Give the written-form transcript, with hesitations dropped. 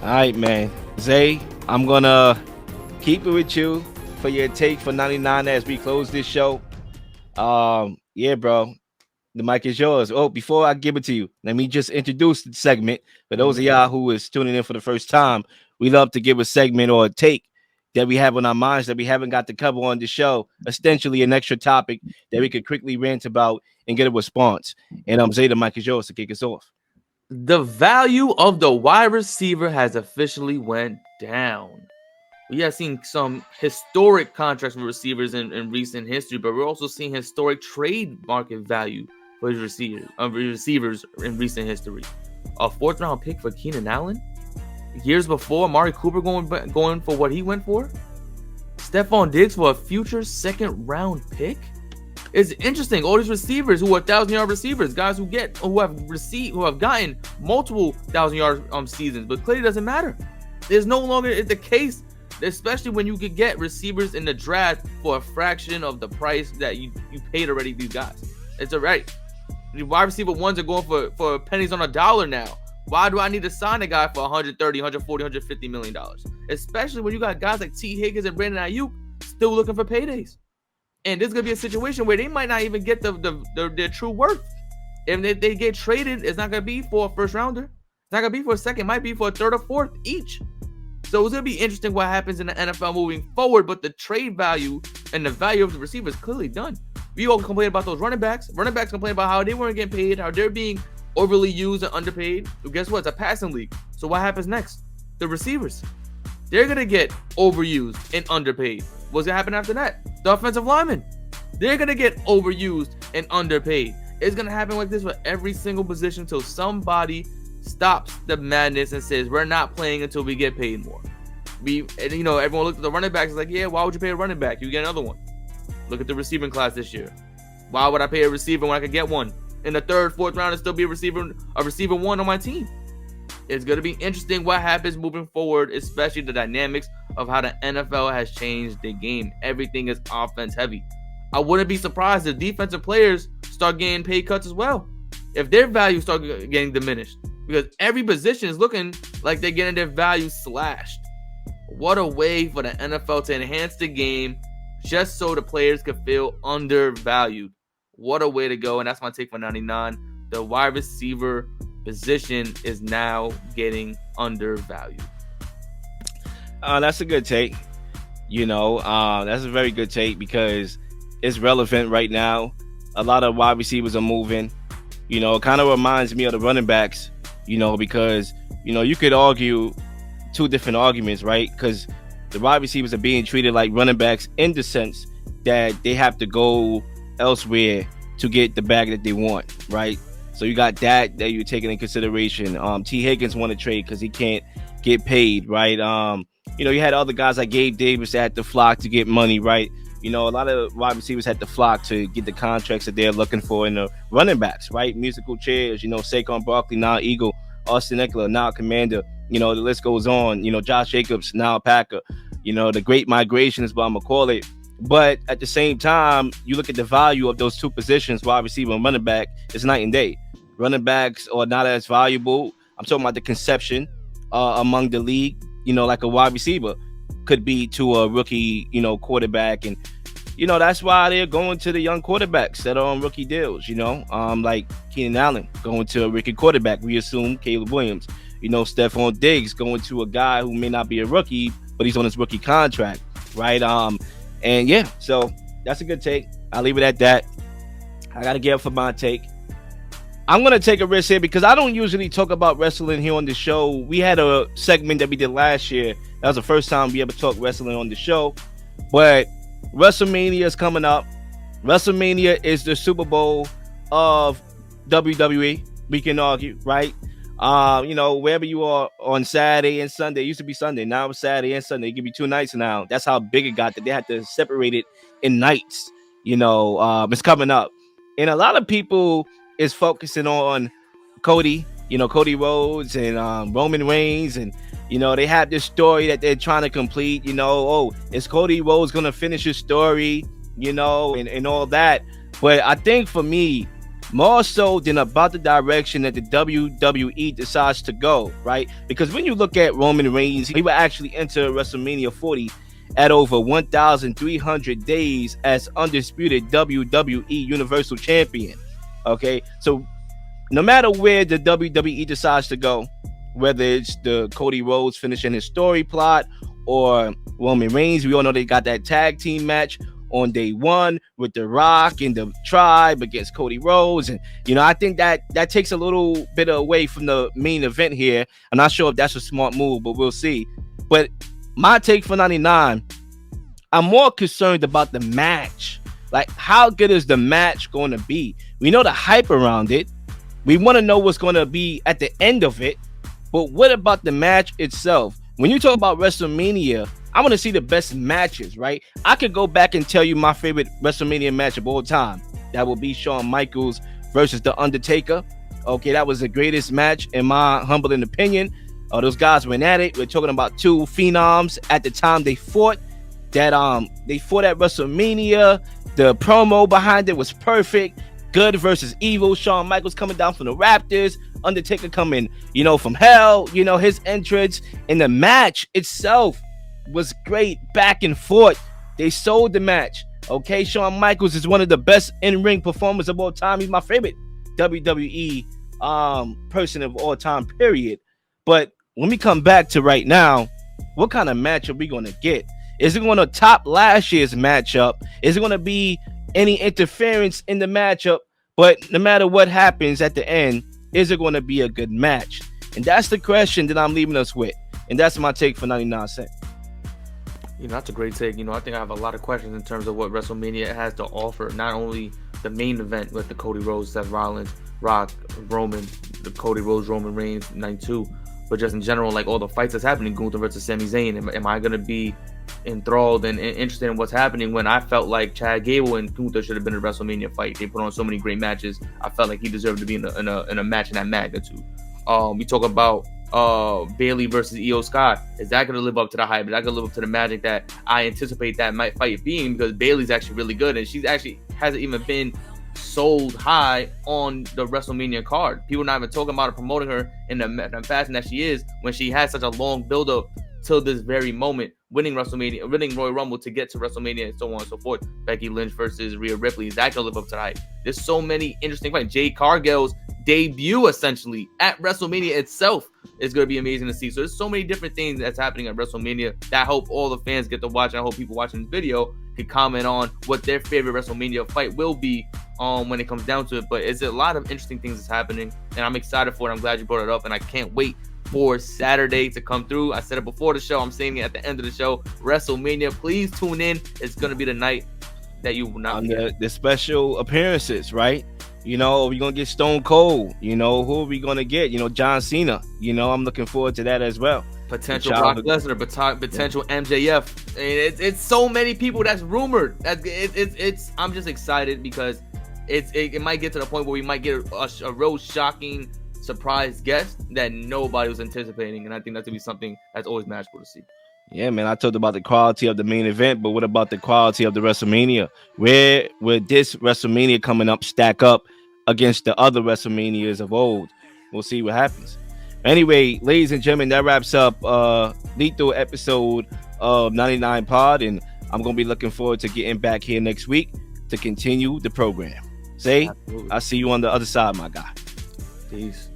All right, man. Zay, I'm gonna keep it with you for your take for 99 as we close this show. Yeah, bro. The mic is yours. Oh, before I give it to you, let me just introduce the segment. For those of Mhm. y'all who is tuning in for the first time, we love to give a segment or a take that we have on our minds that we haven't got to cover on the show. Essentially, an extra topic that we could quickly rant about and get a response. And Zay, the mic is yours to kick us off. The value of the wide receiver has officially went down. We have seen some historic contracts for receivers in recent history, but we're also seeing historic trade market value for his receivers in recent history. A fourth round pick for Keenan Allen years before, Amari Cooper going for what he went for. Stefon Diggs for a future second round pick. It's interesting. All these receivers who are 1,000-yard receivers, guys who have gotten multiple 1,000-yard seasons, but clearly doesn't matter. There's no longer the case, especially when you could get receivers in the draft for a fraction of the price that you paid already these guys. It's alright. The wide receiver ones are going for pennies on a dollar now. Why do I need to sign a guy for 130, 140, 150 million dollars? Especially when you got guys like Tee Higgins and Brandon Aiyuk still looking for paydays. And this is gonna be a situation where they might not even get their true worth. If they get traded, it's not gonna be for a first rounder. It's not gonna be for a second. It might be for a third or fourth each. So it's gonna be interesting what happens in the NFL moving forward. But the trade value and the value of the receiver is clearly done. We all complain about those running backs. Running backs complain about how they weren't getting paid, how they're being overly used and underpaid. Well, guess what? It's a passing league. So what happens next? The receivers. They're gonna get overused and underpaid. What's gonna happen after that? The offensive linemen. They're gonna get overused and underpaid. It's gonna happen like this with every single position until somebody stops the madness and says we're not playing until we get paid more. Everyone looked at the running backs, like, yeah, why would you pay a running back? You get another one. Look at the receiving class this year. Why would I pay a receiver when I could get one in the third, fourth round and still be a receiver one on my team? It's going to be interesting what happens moving forward, especially the dynamics of how the NFL has changed the game. Everything is offense heavy. I wouldn't be surprised if defensive players start getting pay cuts as well, if their value start getting diminished, because every position is looking like they're getting their value slashed. What a way for the NFL to enhance the game just so the players could feel undervalued. What a way to go. And that's my take for 99. The wide receiver position is now getting undervalued. That's a good take. That's a very good take because it's relevant right now. A lot of wide receivers are moving. It kind of reminds me of the running backs, because, you could argue two different arguments, right? Because the wide receivers are being treated like running backs in the sense that they have to go elsewhere to get the bag that they want, right? So you got that you're taking in consideration. Tee Higgins won a trade because he can't get paid, right? You had other guys like Gabe Davis that had to flock to get money, right? A lot of wide receivers had to flock to get the contracts that they're looking for in the running backs, right? Musical chairs, Saquon Barkley, now Eagle, Austin Eckler, now Commander, the list goes on, Josh Jacobs, now Packer, the great migration is what I'm going to call it. But at the same time, you look at the value of those two positions, wide receiver and running back, it's night and day. Running backs are not as valuable. I'm talking about the conception among the league, like a wide receiver could be to a rookie, quarterback. And, that's why they're going to the young quarterbacks that are on rookie deals, like Keenan Allen going to a rookie quarterback. We assume Caleb Williams, Stefon Diggs going to a guy who may not be a rookie, but he's on his rookie contract, right? And yeah, so that's a good take. I'll leave it at that. I got to get up for my take. I'm going to take a risk here because I don't usually talk about wrestling here on the show. We had a segment that we did last year. That was the first time we ever talked wrestling on the show. But WrestleMania is coming up. WrestleMania is the Super Bowl of WWE. We can argue, right? Wherever you are on Saturday and Sunday. It used to be Sunday. Now it's Saturday and Sunday. It could be 2 nights now. That's how big it got that they had to separate it in nights. It's coming up. And a lot of people is focusing on Cody Rhodes and Roman Reigns. And, they have this story that they're trying to complete, is Cody Rhodes going to finish his story, and all that. But I think for me, more so than about the direction that the WWE decides to go, right? Because when you look at Roman Reigns, he would actually enter WrestleMania 40 at over 1,300 days as undisputed WWE Universal Champion. Okay, so no matter where the WWE decides to go, whether it's the Cody Rhodes finishing his story plot or Roman Reigns, we all know they got that tag team match on day one with The Rock and the Tribe against Cody Rhodes. And, I think that takes a little bit away from the main event here. I'm not sure if that's a smart move, but we'll see. But my take for 99, I'm more concerned about the match. Like, how good is the match going to be? We know the hype around it. We want to know what's going to be at the end of it. But what about the match itself? When you talk about WrestleMania, I want to see the best matches, right? I could go back and tell you my favorite WrestleMania match of all time. That will be Shawn Michaels versus The Undertaker. Okay, that was the greatest match in my humble opinion. Those guys went at it. We're talking about two phenoms at the time they fought. They fought at WrestleMania. The promo behind it was perfect. Good versus evil. Shawn Michaels coming down from the Raptors. Undertaker coming, from hell. His entrance in the match itself was great. Back and forth. They sold the match. Okay, Shawn Michaels is one of the best in-ring performers of all time. He's my favorite WWE person of all time, period. But when we come back to right now, what kind of match are we going to get? Is it going to top last year's matchup? Is it going to be any interference in the matchup? But no matter what happens at the end, is it going to be a good match? And that's the question that I'm leaving us with. And that's my take for 99 cents. That's a great take. I think I have a lot of questions in terms of what WrestleMania has to offer. Not only the main event with the Cody Rhodes, Seth Rollins, Rock, Roman, the Cody Rhodes, Roman Reigns, 92, but just in general, like all the fights that's happening, Gunther versus Sami Zayn. Am I going to be enthralled and interested in what's happening when I felt like Chad Gable and Gunther should have been a WrestleMania fight? They put on so many great matches. I felt like he deserved to be in a match in that magnitude. We talk about Bayley versus Io Sky. Is that going to live up to the hype? Is that going to live up to the magic that I anticipate that fight being? Because Bayley's actually really good, and she's actually hasn't even been sold high on the WrestleMania card. People not even talking about her, promoting her in the fashion that she is when she had such a long build-up till this very moment, winning Royal Rumble to get to WrestleMania and so on and so forth. Becky Lynch versus Rhea Ripley. Is that going to live up to the hype? There's so many interesting fights. Jade Cargill's debut, essentially, at WrestleMania itself is going to be amazing to see. So there's so many different things that's happening at WrestleMania that I hope all the fans get to watch. And I hope people watching this video can comment on what their favorite WrestleMania fight will be when it comes down to it. But it's a lot of interesting things that's happening, and I'm excited for it. I'm glad you brought it up, and I can't wait for Saturday to come through. I said it before the show. I'm saying it at the end of the show. WrestleMania, please tune in. It's going to be the night that you will not get. The special appearances, right? We're going to get Stone Cold. Who are we going to get? John Cena. I'm looking forward to that as well. Potential Brock Lesnar, potential MJF. It's so many people that's rumored. I'm just excited because it might get to the point where we might get a real shocking surprise guest that nobody was anticipating, and I think that's gonna be something that's always magical to see. Yeah, man, I talked about the quality of the main event, but what about the quality of the WrestleMania? Where would this WrestleMania coming up stack up against the other WrestleManias of old? We'll see what happens. Anyway, ladies and gentlemen, that wraps up lethal episode of 99 Pod, and I'm gonna be looking forward to getting back here next week to continue the program. I'll see you on the other side, my guy. Peace.